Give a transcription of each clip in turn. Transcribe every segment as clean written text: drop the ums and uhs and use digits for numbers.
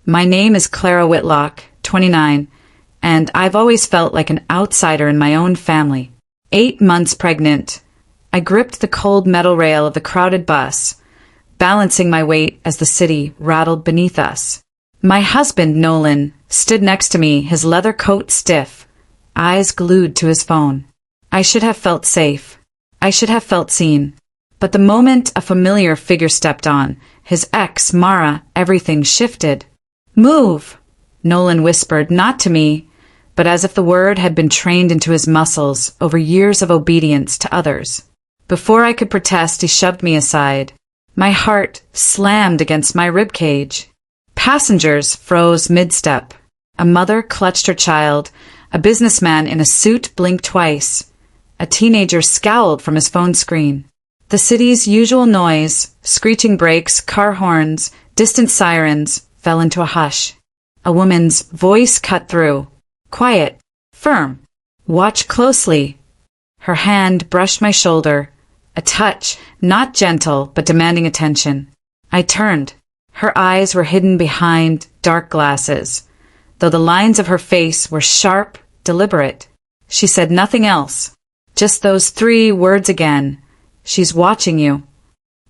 My name is Clara Whitlock, 29, and I've always felt like an outsider in my own family. 8 months pregnant, I gripped the cold metal rail of the crowded bus, balancing my weight as the city rattled beneath us. My husband, Nolan, stood next to me, his leather coat stiff, eyes glued to his phone. I should have felt safe. I should have felt seen. But the moment a familiar figure stepped on, his ex, Mara, everything shifted. "Move!" Nolan whispered, not to me, but as if the word had been trained into his muscles over years of obedience to others. Before I could protest, he shoved me aside. My heart slammed against my ribcage. Passengers froze mid-step. A mother clutched her child. A businessman in a suit blinked twice. A teenager scowled from his phone screen. The city's usual noise, screeching brakes, car horns, distant sirens, fell into a hush. A woman's voice cut through. Quiet. Firm. Watch closely. Her hand brushed my shoulder. A touch, not gentle, but demanding attention. I turned. Her eyes were hidden behind dark glasses, though the lines of her face were sharp, deliberate. She said nothing else. Just those 3 words again. She's watching you.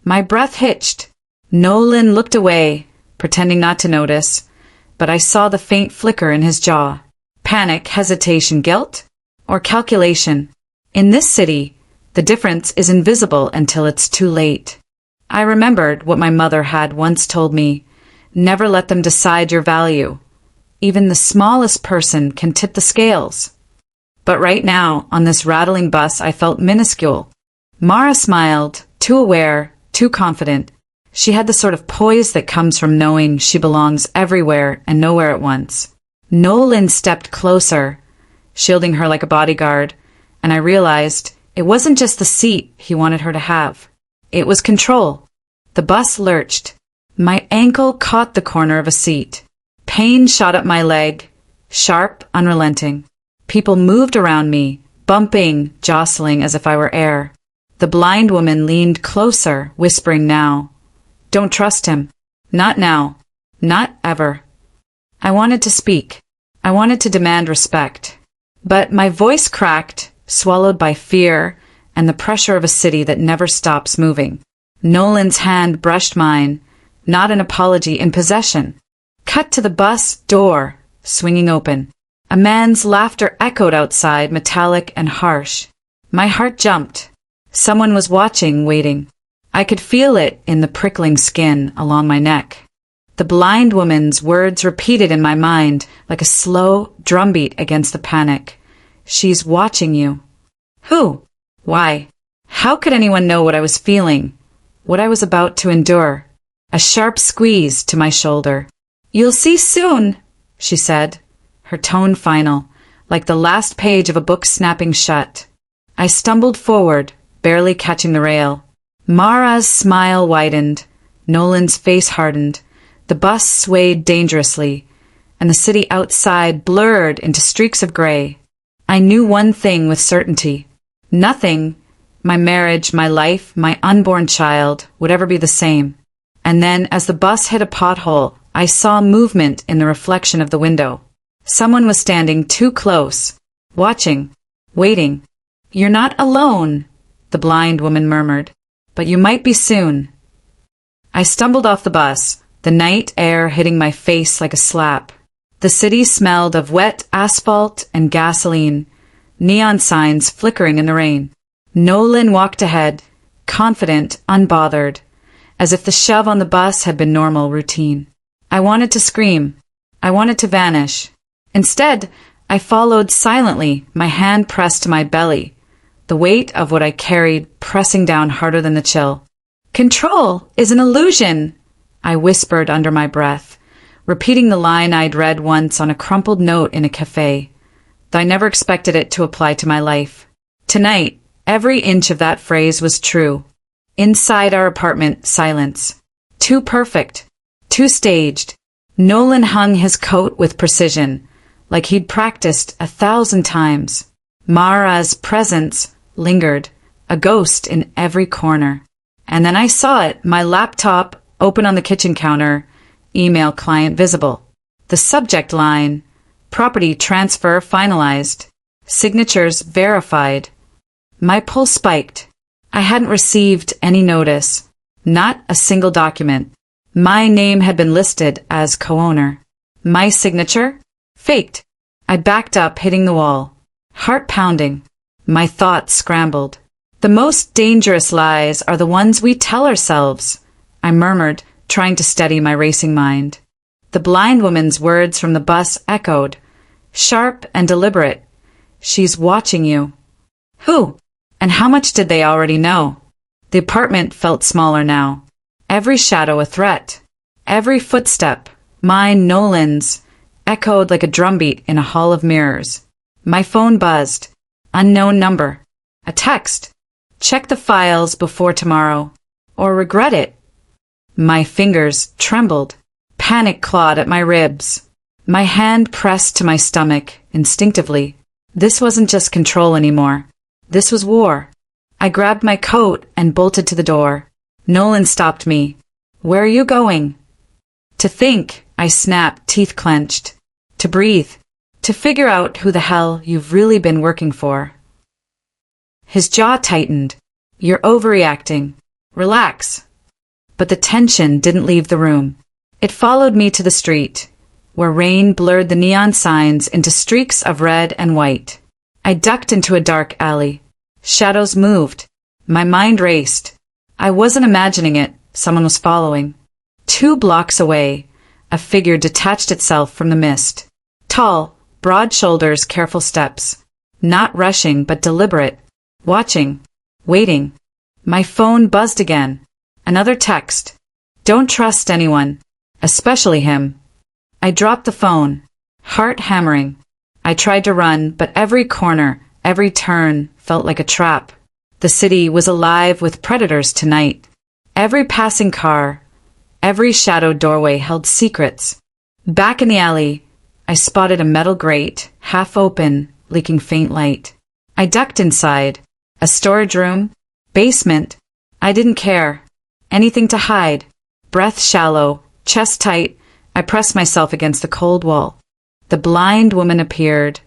My breath hitched. Nolan looked away, pretending not to notice, but I saw the faint flicker in his jaw. Panic, hesitation, guilt? Or calculation? In this city, the difference is invisible until it's too late. I remembered what my mother had once told me. Never let them decide your value. Even the smallest person can tip the scales. But right now, on this rattling bus, I felt minuscule. Mara smiled, too aware, too confident. She had the sort of poise that comes from knowing she belongs everywhere and nowhere at once. Nolan stepped closer, shielding her like a bodyguard, and I realized it wasn't just the seat he wanted her to have. It was control. The bus lurched. My ankle caught the corner of a seat. Pain shot up my leg, sharp, unrelenting. People moved around me, bumping, jostling as if I were air. The blind woman leaned closer, whispering now. Don't trust him. Not now. Not ever. I wanted to speak. I wanted to demand respect. But my voice cracked, swallowed by fear and the pressure of a city that never stops moving. Nolan's hand brushed mine, not an apology, in possession. Cut to the bus door, swinging open. A man's laughter echoed outside, metallic and harsh. My heart jumped. Someone was watching, waiting. I could feel it in the prickling skin along my neck. The blind woman's words repeated in my mind like a slow drumbeat against the panic. She's watching you. Who? Why? How could anyone know what I was feeling? What I was about to endure? A sharp squeeze to my shoulder. You'll see soon, she said, her tone final, like the last page of a book snapping shut. I stumbled forward, barely catching the rail. Mara's smile widened. Nolan's face hardened. The bus swayed dangerously, and the city outside blurred into streaks of gray. I knew one thing with certainty. Nothing, my marriage, my life, my unborn child, would ever be the same. And then, as the bus hit a pothole, I saw movement in the reflection of the window. Someone was standing too close, watching, waiting. You're not alone, the blind woman murmured, but you might be soon. I stumbled off the bus, the night air hitting my face like a slap. The city smelled of wet asphalt and gasoline, neon signs flickering in the rain. Nolan walked ahead, confident, unbothered, as if the shove on the bus had been normal routine. I wanted to scream. I wanted to vanish. Instead, I followed silently, my hand pressed to my belly, the weight of what I carried pressing down harder than the chill. Control is an illusion, I whispered under my breath, repeating the line I'd read once on a crumpled note in a cafe, though I never expected it to apply to my life. Tonight, every inch of that phrase was true. Inside our apartment, silence. Too perfect. Too staged. Nolan hung his coat with precision, like he'd practiced 1,000 times. Mara's presence lingered, a ghost in every corner. And then I saw it, my laptop open on the kitchen counter, email client visible. The subject line: property transfer finalized. Signatures verified. My pulse spiked. I hadn't received any notice. Not a single document. My name had been listed as co-owner. My signature? Faked. I backed up, hitting the wall. Heart pounding. My thoughts scrambled. The most dangerous lies are the ones we tell ourselves, I murmured, trying to steady my racing mind. The blind woman's words from the bus echoed, sharp and deliberate. She's watching you. Who? And how much did they already know? The apartment felt smaller now. Every shadow a threat. Every footstep, mine, Nolan's, echoed like a drumbeat in a hall of mirrors. My phone buzzed. Unknown number. A text. Check the files before tomorrow, or regret it. My fingers trembled. Panic clawed at my ribs. My hand pressed to my stomach, instinctively. This wasn't just control anymore. This was war. I grabbed my coat and bolted to the door. Nolan stopped me. Where are you going? To think, I snapped, teeth clenched. To breathe. To figure out who the hell you've really been working for. His jaw tightened. You're overreacting. Relax. But the tension didn't leave the room. It followed me to the street, where rain blurred the neon signs into streaks of red and white. I ducked into a dark alley. Shadows moved. My mind raced. I wasn't imagining it. Someone was following. 2 blocks away, a figure detached itself from the mist. Tall, broad shoulders, careful steps. Not rushing, but deliberate. Watching. Waiting. My phone buzzed again. Another text. Don't trust anyone, especially him. I dropped the phone, heart hammering. I tried to run, but every corner, every turn felt like a trap. The city was alive with predators tonight. Every passing car, every shadowed doorway held secrets. Back in the alley, I spotted a metal grate, half open, leaking faint light. I ducked inside. A storage room, basement. I didn't care. Anything to hide. Breath shallow, chest tight, I pressed myself against the cold wall. The blind woman appeared.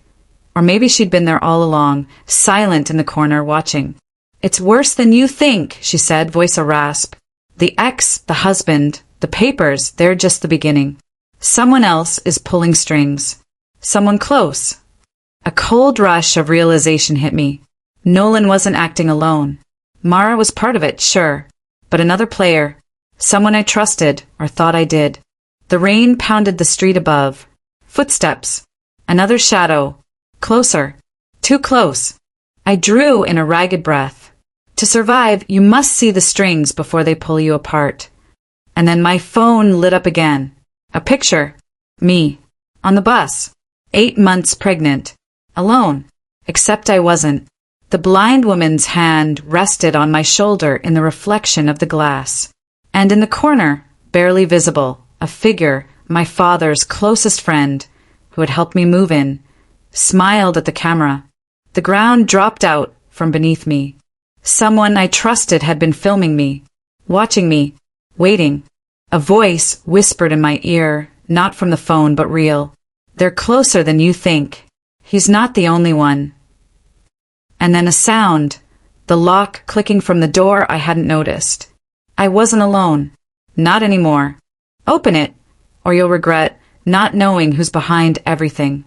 Or maybe she'd been there all along, silent in the corner, watching. It's worse than you think, she said, voice a rasp. The ex, the husband, the papers, they're just the beginning. Someone else is pulling strings. Someone close. A cold rush of realization hit me. Nolan wasn't acting alone. Mara was part of it, sure, but another player. Someone I trusted, or thought I did. The rain pounded the street above. Footsteps. Another shadow. Closer. Too close. I drew in a ragged breath. To survive, you must see the strings before they pull you apart. And then my phone lit up again. A picture. Me. On the bus. 8 months pregnant. Alone. Except I wasn't. The blind woman's hand rested on my shoulder in the reflection of the glass. And in the corner, barely visible, a figure, my father's closest friend, who had helped me move in, smiled at the camera. The ground dropped out from beneath me. Someone I trusted had been filming me, watching me, waiting. A voice whispered in my ear, not from the phone but real. They're closer than you think. He's not the only one. And then a sound, the lock clicking from the door I hadn't noticed. I wasn't alone. Not anymore. Open it, or you'll regret not knowing who's behind everything.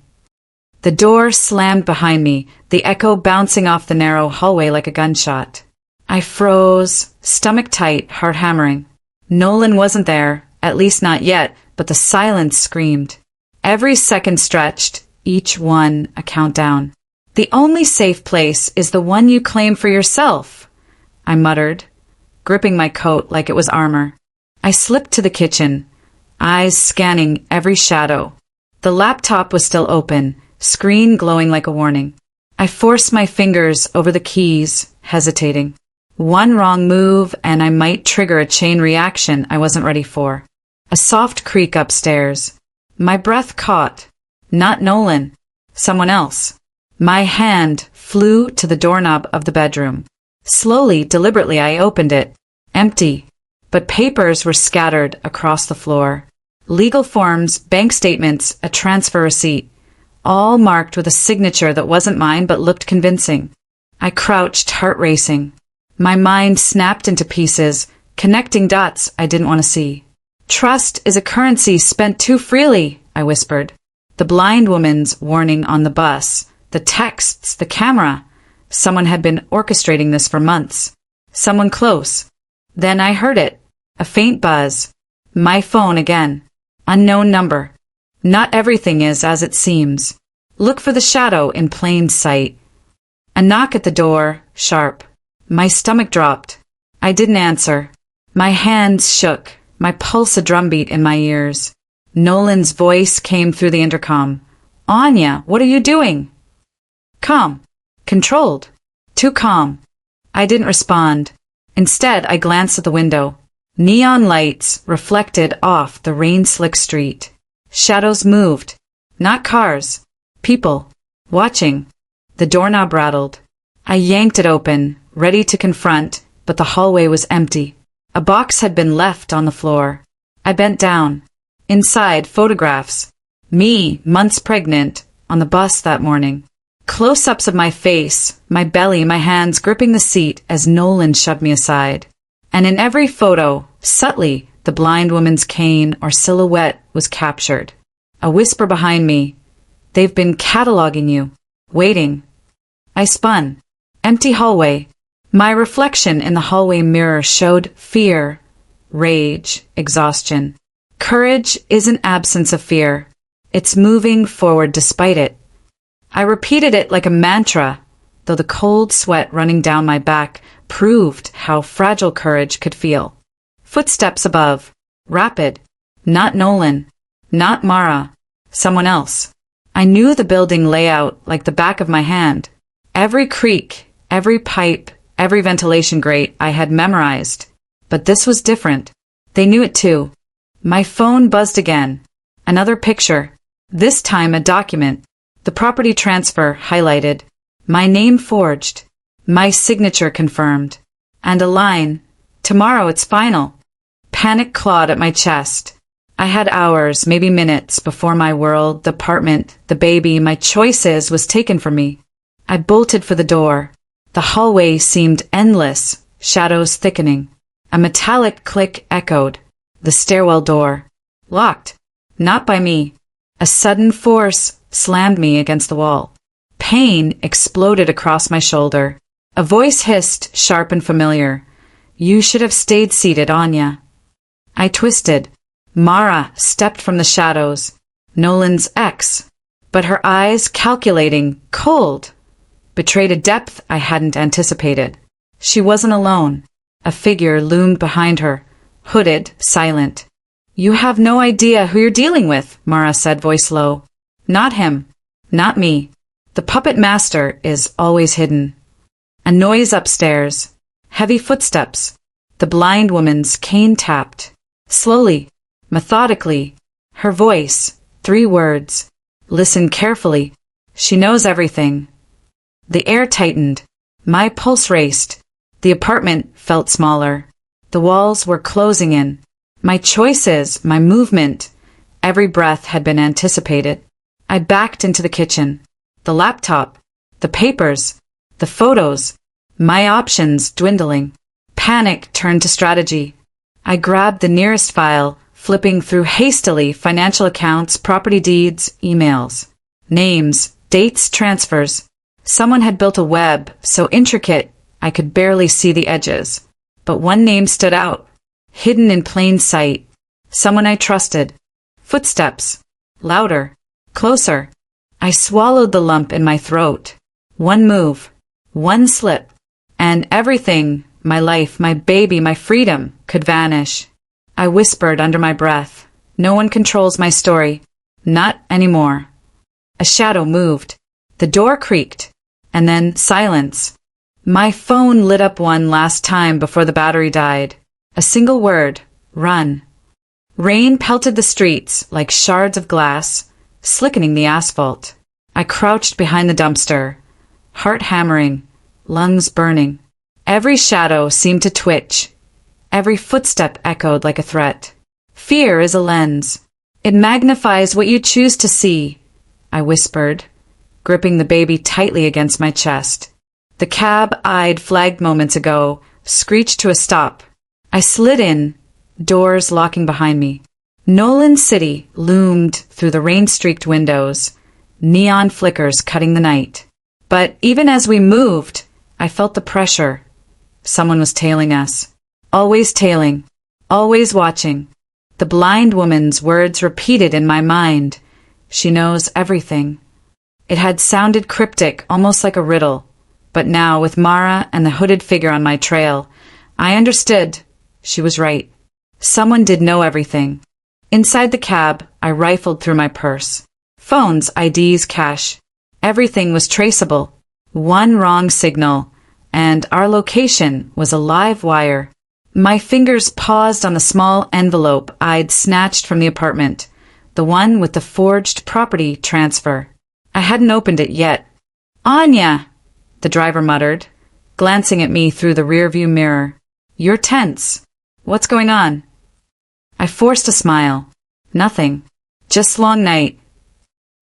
The door slammed behind me, the echo bouncing off the narrow hallway like a gunshot. I froze, stomach tight, heart hammering. Nolan wasn't there, at least not yet, but the silence screamed. Every second stretched, each one a countdown. The only safe place is the one you claim for yourself, I muttered, gripping my coat like it was armor. I slipped to the kitchen, eyes scanning every shadow. The laptop was still open, screen glowing like a warning. I forced my fingers over the keys, hesitating. One wrong move and I might trigger a chain reaction I wasn't ready for. A soft creak upstairs. My breath caught. Not Nolan. Someone else. My hand flew to the doorknob of the bedroom. Slowly, deliberately, I opened it. Empty. But papers were scattered across the floor. Legal forms, bank statements, a transfer receipt, all marked with a signature that wasn't mine but looked convincing. I crouched, heart racing. My mind snapped into pieces, connecting dots I didn't want to see. Trust is a currency spent too freely, I whispered. The blind woman's warning on the bus, the texts, the camera. Someone had been orchestrating this for months. Someone close. Then I heard it. A faint buzz. My phone again. Unknown number. Not everything is as it seems. Look for the shadow in plain sight. A knock at the door, sharp. My stomach dropped. I didn't answer. My hands shook, my pulse a drumbeat in my ears. Nolan's voice came through the intercom. Anya, what are you doing? Calm. Controlled. Too calm. I didn't respond. Instead, I glanced at the window. Neon lights reflected off the rain-slick street. Shadows moved. Not cars. People. Watching. The doorknob rattled. I yanked it open, ready to confront, but the hallway was empty. A box had been left on the floor. I bent down. Inside, photographs. Me, months pregnant, on the bus that morning. Close-ups of my face, my belly, my hands gripping the seat as Nolan shoved me aside. And in every photo, subtly, the blind woman's cane or silhouette was captured. A whisper behind me. They've been cataloging you. Waiting. I spun. Empty hallway. My reflection in the hallway mirror showed fear, rage, exhaustion. Courage isn't absence of fear. It's moving forward despite it. I repeated it like a mantra, though the cold sweat running down my back proved how fragile courage could feel. Footsteps above. Rapid. Not Nolan. Not Mara. Someone else. I knew the building layout like the back of my hand. Every creak, every pipe, every ventilation grate I had memorized. But this was different. They knew it too. My phone buzzed again. Another picture. This time a document. The property transfer highlighted. My name forged. My signature confirmed. And a line. Tomorrow it's final. Panic clawed at my chest. I had hours, maybe minutes, before my world, the apartment, the baby, my choices was taken from me. I bolted for the door. The hallway seemed endless, shadows thickening. A metallic click echoed. The stairwell door. Locked. Not by me. A sudden force slammed me against the wall. Pain exploded across my shoulder. A voice hissed, sharp and familiar. You should have stayed seated, Anya. I twisted. Mara stepped from the shadows. Nolan's ex. But her eyes, calculating, cold, betrayed a depth I hadn't anticipated. She wasn't alone. A figure loomed behind her, hooded, silent. You have no idea who you're dealing with, Mara said, voice low. Not him. Not me. The puppet master is always hidden. A noise upstairs. Heavy footsteps. The blind woman's cane tapped. Slowly, methodically. Her voice. 3 words. Listen carefully. She knows everything. The air tightened. My pulse raced. The apartment felt smaller. The walls were closing in. My choices, my movement, every breath had been anticipated. I backed into the kitchen. The laptop, the papers, the photos, my options dwindling. Panic turned to strategy. I grabbed the nearest file, flipping through hastily financial accounts, property deeds, emails. Names, dates, transfers. Someone had built a web so intricate I could barely see the edges. But one name stood out, hidden in plain sight. Someone I trusted. Footsteps. Louder. Closer. I swallowed the lump in my throat. One move. One slip. And everything, my life, my baby, my freedom, could vanish. I whispered under my breath. No one controls my story. Not anymore. A shadow moved. The door creaked. And then silence. My phone lit up one last time before the battery died. A single word. Run. Rain pelted the streets like shards of glass, slickening the asphalt. I crouched behind the dumpster, heart hammering, lungs burning. Every shadow seemed to twitch. Every footstep echoed like a threat. Fear is a lens. It magnifies what you choose to see, I whispered, gripping the baby tightly against my chest. The cab I'd flagged moments ago screeched to a stop. I slid in, doors locking behind me. Nolan City loomed through the rain-streaked windows, neon flickers cutting the night. But even as we moved, I felt the pressure. Someone was tailing us. Always tailing. Always watching. The blind woman's words repeated in my mind. She knows everything. It had sounded cryptic, almost like a riddle. But now, with Mara and the hooded figure on my trail, I understood. She was right. Someone did know everything. Inside the cab, I rifled through my purse. Phones, IDs, cash. Everything was traceable. One wrong signal, and our location was a live wire. My fingers paused on the small envelope I'd snatched from the apartment, the one with the forged property transfer. I hadn't opened it yet. "Anya," the driver muttered, glancing at me through the rearview mirror. "You're tense. What's going on?" I forced a smile. Nothing. Just long night.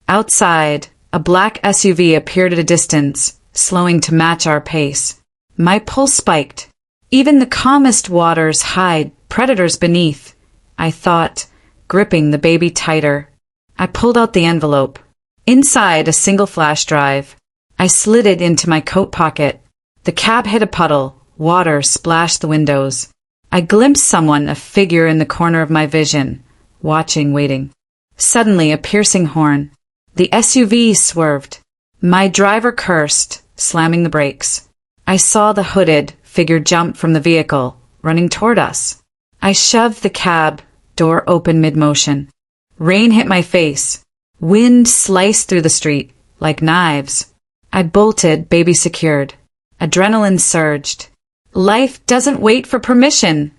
Outside, a black SUV appeared at a distance, slowing to match our pace. My pulse spiked. Even the calmest waters hide predators beneath, I thought, gripping the baby tighter. I pulled out the envelope. Inside, a single flash drive. I slid it into my coat pocket. The cab hit a puddle. Water splashed the windows. I glimpsed someone, a figure in the corner of my vision, watching, waiting. Suddenly, a piercing horn. The SUV swerved. My driver cursed, slamming the brakes. I saw the hooded figure jump from the vehicle, running toward us. I shoved the cab, door open mid-motion. Rain hit my face. Wind sliced through the street, like knives. I bolted, baby secured. Adrenaline surged. "Life doesn't wait for permission,"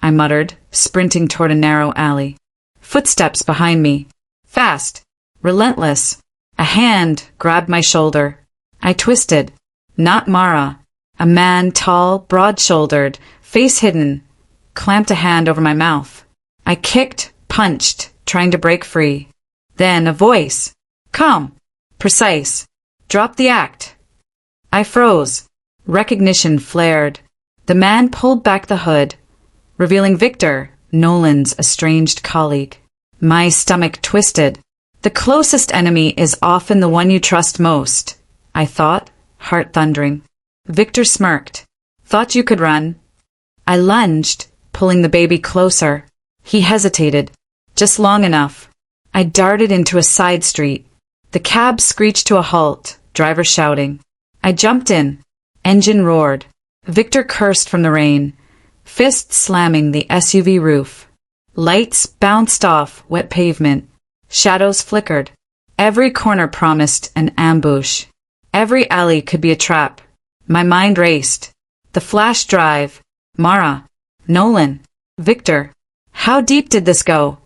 I muttered, sprinting toward a narrow alley. Footsteps behind me. Fast. Relentless. A hand grabbed my shoulder. I twisted. Not Mara. A man, tall, broad-shouldered, face hidden, clamped a hand over my mouth. I kicked, punched, trying to break free. Then a voice. Calm. Precise. Drop the act. I froze. Recognition flared. The man pulled back the hood, revealing Victor, Nolan's estranged colleague. My stomach twisted. The closest enemy is often the one you trust most, I thought, heart thundering. Victor smirked. Thought you could run. I lunged, pulling the baby closer. He hesitated. Just long enough. I darted into a side street. The cab screeched to a halt, driver shouting. I jumped in. Engine roared. Victor cursed from the rain, fist slamming the SUV roof. Lights bounced off wet pavement. Shadows flickered. Every corner promised an ambush. Every alley could be a trap. My mind raced. The flash drive. Mara. Nolan. Victor. How deep did this go?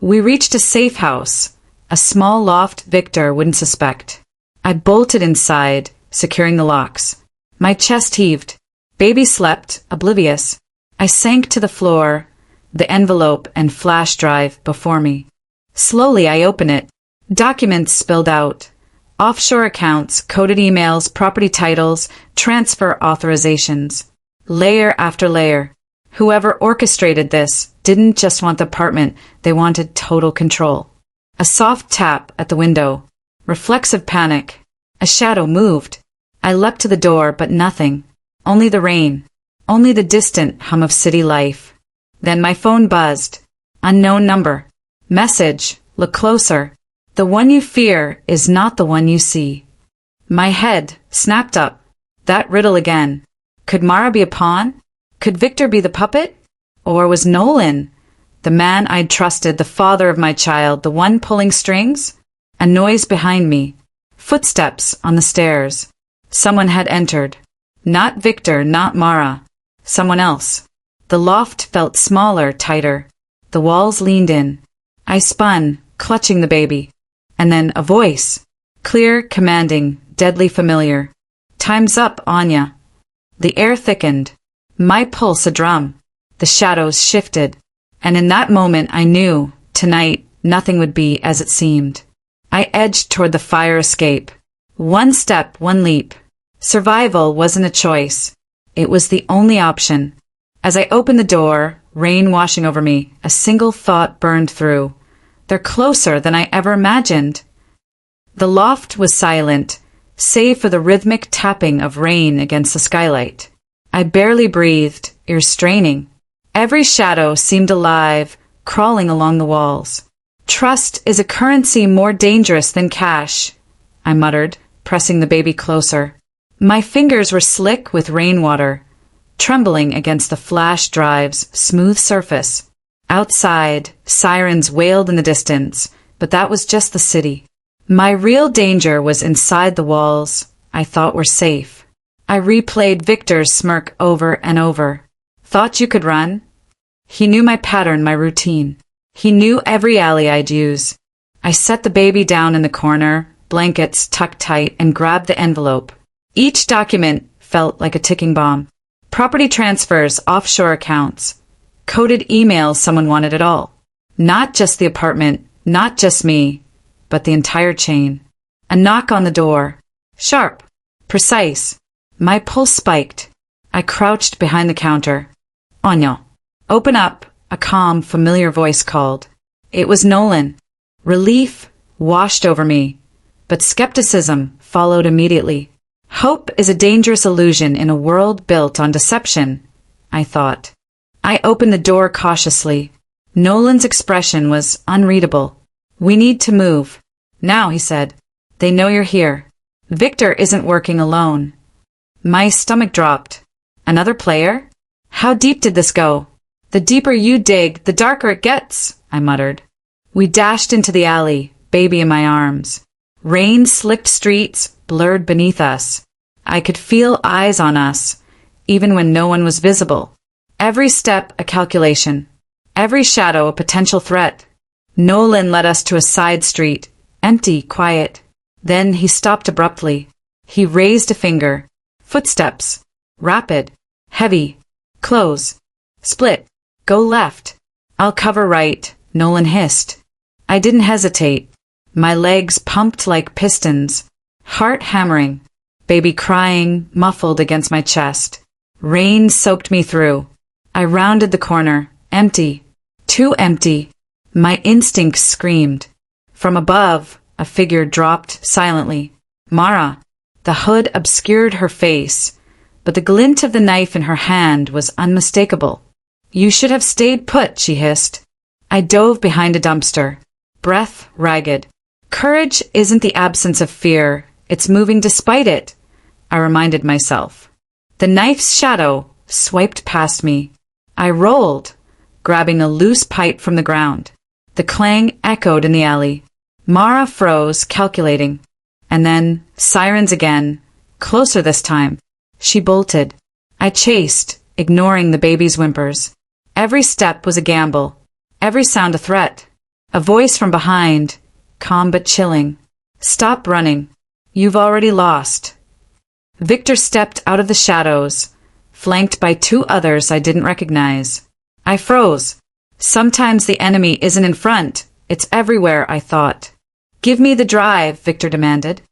We reached a safe house, a small loft Victor wouldn't suspect. I bolted inside, securing the locks. My chest heaved. Baby slept, oblivious. I sank to the floor, the envelope and flash drive before me. Slowly I open it. Documents spilled out. Offshore accounts, coded emails, property titles, transfer authorizations. Layer after layer. Whoever orchestrated this didn't just want the apartment, they wanted total control. A soft tap at the window. Reflexive panic. A shadow moved. I leapt to the door, but nothing. Only the rain. Only the distant hum of city life. Then my phone buzzed. Unknown number. Message. Look closer. The one you fear is not the one you see. My head snapped up. That riddle again. Could Mara be a pawn? Could Victor be the puppet? Or was Nolan, the man I'd trusted, the father of my child, the one pulling strings? A noise behind me. Footsteps on the stairs. Someone had entered. Not Victor, not Mara. Someone else. The loft felt smaller, tighter. The walls leaned in. I spun, clutching the baby. And then a voice. Clear, commanding, deadly familiar. Time's up, Anya. The air thickened. My pulse a drum. The shadows shifted. And in that moment I knew, tonight, nothing would be as it seemed. I edged toward the fire escape. One step, one leap. Survival wasn't a choice. It was the only option. As I opened the door, rain washing over me, a single thought burned through. They're closer than I ever imagined. The loft was silent, save for the rhythmic tapping of rain against the skylight. I barely breathed, ears straining. Every shadow seemed alive, crawling along the walls. Trust is a currency more dangerous than cash, I muttered, pressing the baby closer. My fingers were slick with rainwater, trembling against the flash drive's smooth surface. Outside, sirens wailed in the distance, but that was just the city. My real danger was inside the walls I thought were safe. I replayed Victor's smirk over and over. Thought you could run? He knew my pattern, my routine. He knew every alley I'd use. I set the baby down in the corner, blankets tucked tight, and grabbed the envelope. Each document felt like a ticking bomb. Property transfers, offshore accounts, coded emails someone wanted it all. Not just the apartment, not just me, but the entire chain. A knock on the door. Sharp. Precise. My pulse spiked. I crouched behind the counter. Onyo. Open up, a calm, familiar voice called. It was Nolan. Relief washed over me, but skepticism followed immediately. Hope is a dangerous illusion in a world built on deception, I thought. I opened the door cautiously. Nolan's expression was unreadable. We need to move. Now, he said. They know you're here. Victor isn't working alone. My stomach dropped. Another player? How deep did this go? The deeper you dig, the darker it gets, I muttered. We dashed into the alley, baby in my arms. Rain slicked streets, blurred beneath us. I could feel eyes on us, even when no one was visible. Every step a calculation. Every shadow a potential threat. Nolan led us to a side street, empty, quiet. Then he stopped abruptly. He raised a finger. Footsteps. Rapid. Heavy. Close. Split. Go left. I'll cover right, Nolan hissed. I didn't hesitate. My legs pumped like pistons. Heart hammering. Baby crying, muffled against my chest. Rain soaked me through. I rounded the corner. Empty. Too empty. My instincts screamed. From above, a figure dropped silently. Mara. The hood obscured her face, but the glint of the knife in her hand was unmistakable. You should have stayed put, she hissed. I dove behind a dumpster, breath ragged. Courage isn't the absence of fear, it's moving despite it, I reminded myself. The knife's shadow swiped past me. I rolled, grabbing a loose pipe from the ground. The clang echoed in the alley. Mara froze, calculating. And then, sirens again, closer this time. She bolted. I chased, ignoring the baby's whimpers. Every step was a gamble. Every sound a threat. A voice from behind, calm but chilling. Stop running. You've already lost. Victor stepped out of the shadows, flanked by two others I didn't recognize. I froze. Sometimes the enemy isn't in front. It's everywhere, I thought. Give me the drive, Victor demanded.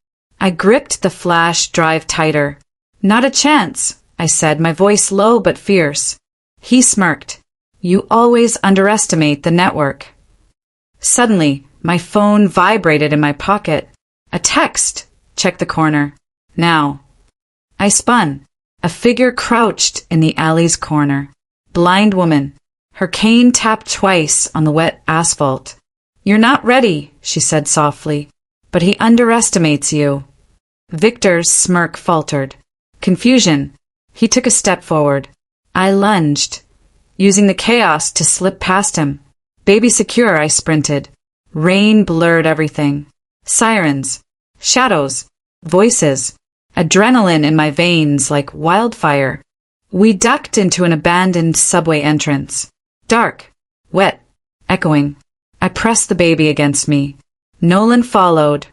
I gripped the flash drive tighter. Not a chance, I said, my voice low but fierce. He smirked. You always underestimate the network. Suddenly, my phone vibrated in my pocket. A text. Check the corner. Now. I spun. A figure crouched in the alley's corner. Blind woman. Her cane tapped twice on the wet asphalt. You're not ready, she said softly, but he underestimates you. Victor's smirk faltered. Confusion. He took a step forward. I lunged, using the chaos to slip past him. Baby secure, I sprinted. Rain blurred everything. Sirens. Shadows. Voices. Adrenaline in my veins like wildfire. We ducked into an abandoned subway entrance. Dark. Wet. Echoing. I pressed the baby against me. Nolan followed,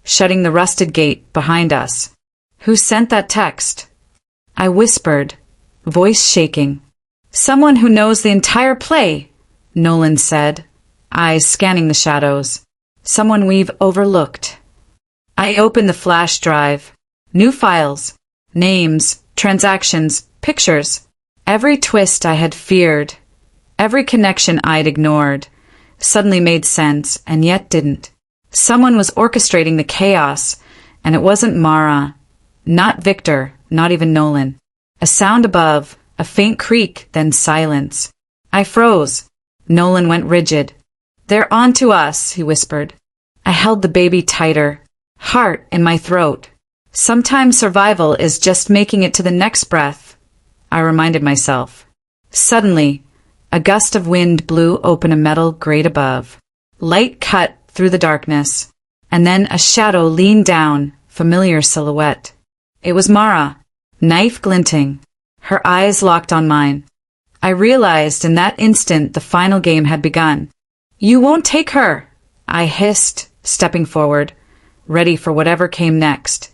shutting the rusted gate behind us. Who sent that text? I whispered, voice shaking. Someone who knows the entire play, Nolan said, eyes scanning the shadows. Someone we've overlooked. I opened the flash drive. New files. Names, transactions, pictures. Every twist I had feared, every connection I'd ignored, suddenly made sense and yet didn't. Someone was orchestrating the chaos, and it wasn't Mara, not Victor, not even Nolan. A sound above, a faint creak, then silence. I froze. Nolan went rigid. "They're on to us," he whispered. I held the baby tighter, heart in my throat. Sometimes survival is just making it to the next breath, I reminded myself. Suddenly, a gust of wind blew open a metal grate above. Light cut through the darkness, and then a shadow leaned down, familiar silhouette. It was Mara, knife glinting, her eyes locked on mine. I realized in that instant the final game had begun. "You won't take her," I hissed, stepping forward, ready for whatever came next.